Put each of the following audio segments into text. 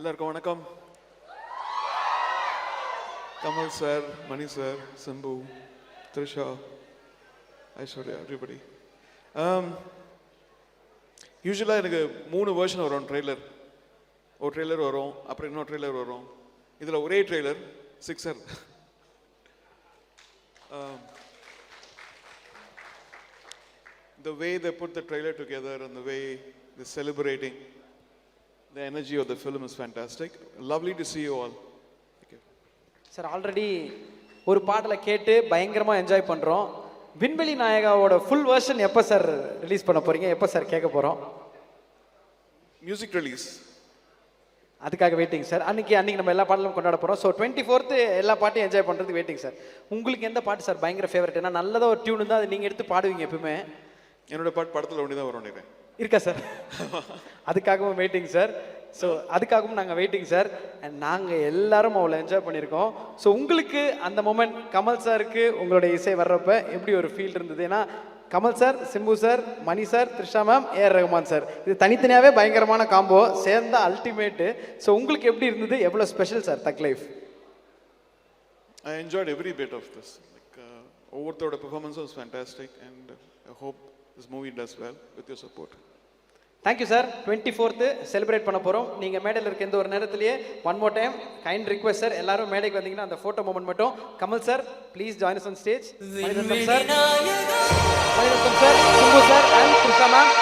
எல்லாருக்கும் வணக்கம். Kamal sir, Mani sir, Simbu, Trisha, Aishwarya, everybody. யூஸ்வலாக எனக்கு 3 வெர்ஷன் வரும் ட்ரெய்லர். ஒரு ட்ரெய்லர் வரும், அப்புறம் இன்னொரு ட்ரெய்லர் வரும். இதில் ஒரே trailer sixer. The way they put the trailer together and the way they're celebrating the energy of the film is fantastic. Lovely to see you all. Thank you. Sir already ஒரு பாடலை கேட்டு பயங்கரமாக enjoy பண்ணுறோம். விண்வெளி நாயகாவோட full version எப்போ sir release பண்ண போகிறீங்க, எப்போ சார் கேட்க போகிறோம்? மியூசிக் ரிலீஸ் அதுக்காக வெயிட்டிங் சார். அன்னைக்கு நம்ம எல்லா பாடலும் கொண்டாட போகிறோம். ஸோ 24th எல்லா பாட்டையும் என்ஜாய் பண்ணுறதுக்கு வெயிட்டிங் சார். உங்களுக்கு எந்த பாட்டு சார் பயங்கர ஃபேவரட்? ஏன்னா நல்லதாக ஒரு டியூன் தான், அது நீங்கள் எடுத்து பாடுவீங்க எப்பவுமே. என்னோட பாட்டு படத்தில் ஒன்று தான் வரும் நினைக்கிறேன். இருக்கா சார்? அதுக்காகவும் வெயிட்டிங் சார். ஸோ அதுக்காகவும் நாங்கள் வெயிட்டிங் சார். அண்ட் நாங்கள் எல்லாரும் அவ்வளோ என்ஜாய் பண்ணியிருக்கோம். ஸோ உங்களுக்கு அந்த மொமெண்ட் கமல் சாருக்கு உங்களுடைய இசை வர்றப்ப எப்படி ஒரு ஃபீல் இருந்தது? ஏன்னா Kamal sir, Simbu sir, Mani sir, Trisha ma'am, A R Rahman sir, இது தனித்தனியாகவே பயங்கரமான காம்போ, சேர்ந்தா அல்டிமேட்டு. ஸோ உங்களுக்கு எப்படி இருந்தது? எவ்வளோ special sir thug life? I enjoyed every bit of this. ஒவ்வொருத்தரோட performance was fantastic and I hope this movie does well with your support. Thank you sir. 24th celebrate பண்ண போகிறோம். நீங்கள் மேடையில் இருக்க எந்த ஒரு நேரத்திலேயே one more time kind request sir, எல்லாரும் மேடைக்கு வந்தீங்கன்னா அந்த ஃபோட்டோ மூமெண்ட் மட்டும். Kamal sir please join us on stage. Mani Ratnam sir, Simbu sir and Trisha ma'am.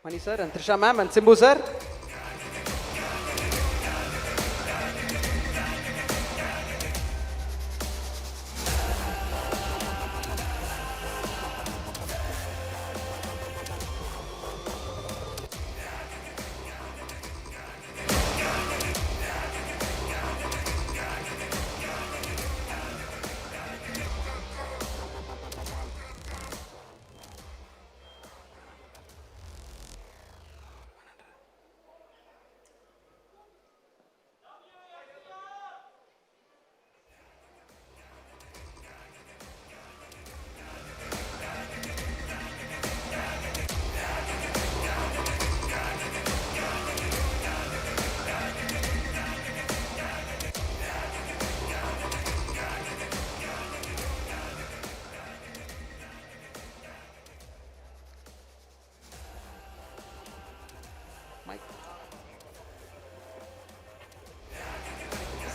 Mani sir and Trisha ma'am and Simbu sir.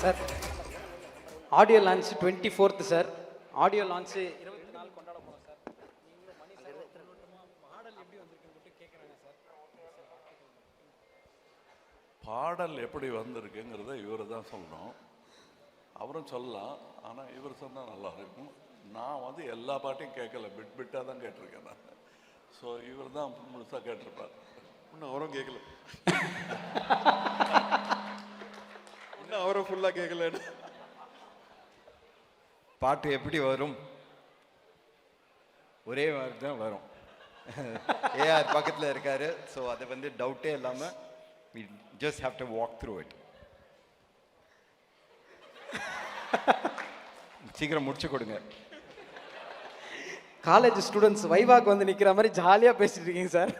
Sir audio launch 24th sir. Audio launch 24 கொண்டாட போகிறோம் சார். பாடல் எப்படி வந்திருக்குன்னு மட்டும் கேட்குறாங்க சார். பாடல் எப்படி வந்திருக்குங்கிறத இவர் தான் சொல்லணும். அவரும் சொல்லலாம், ஆனால் இவர் சொன்னால் நல்லா இருக்கும். நான் வந்து எல்லா பாட்டையும் கேட்கல, பிட்டாக தான் கேட்டிருக்கேன் நான். ஸோ இவர் தான் முழுசாக கேட்டிருப்பார். இன்னும் அவரும் கேட்கல, இன்னும் அவரும் ஃபுல்லாக கேட்கல. பாட்டு எப்படி வரும்? ஒரே மாதிரி தான் வரும். ஏஆர் பக்கத்தில் இருக்காரு. ஸோ அதை வந்து டவுட்டே இல்லாமல் we just have to walk through it. சீக்கிரம் முடிச்சு கொடுங்க. காலேஜ் ஸ்டூடெண்ட்ஸ் வைவாக்கு வந்து நிற்கிற மாதிரி ஜாலியாக பேசிட்டு இருக்கீங்க சார்.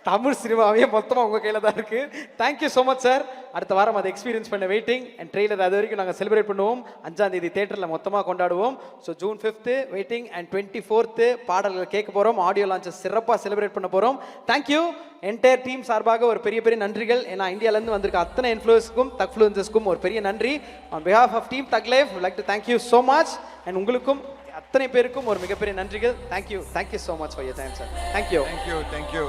தமிழ் சினிமாவே மொத்தமாக உங்கள் கையில் தான் இருக்குது. Thank you so much sir. அடுத்த வாரம் அதை எக்ஸ்பீரியன்ஸ் பண்ண வெயிட்டிங். அண்ட் ட்ரெய்லர் அது வரைக்கும் நாங்கள் செலிப்ரேட் பண்ணுவோம். 5ஆம் தேதி தேட்டரில் மொத்தமாக கொண்டாடுவோம். So June 5th waiting and 24th பாடல்கள் கேட்க போகிறோம். ஆடியோ லான்ச்சை சிறப்பாக செலிப்ரேட் பண்ண போகிறோம். தேங்க்யூ. என்டையர் டீம் சார்பாக ஒரு பெரிய பெரிய நன்றிகள். ஏன்னா இந்தியாவிலேருந்து வந்திருக்க அத்தனை இன்ஃப்ளூயன்ஸுக்கும் தக்ஃப்ளூயன்சஸ்க்கும் ஒரு பெரிய நன்றி. ஆன் பிஹாஃப் ஆஃப் டீம் தக் life like to thank you so much. And உங்களுக்கும் அத்தனை பேருக்கும் ஒரு மிகப்பெரிய நன்றிகள். Thank you so much for your time sir. Thank you.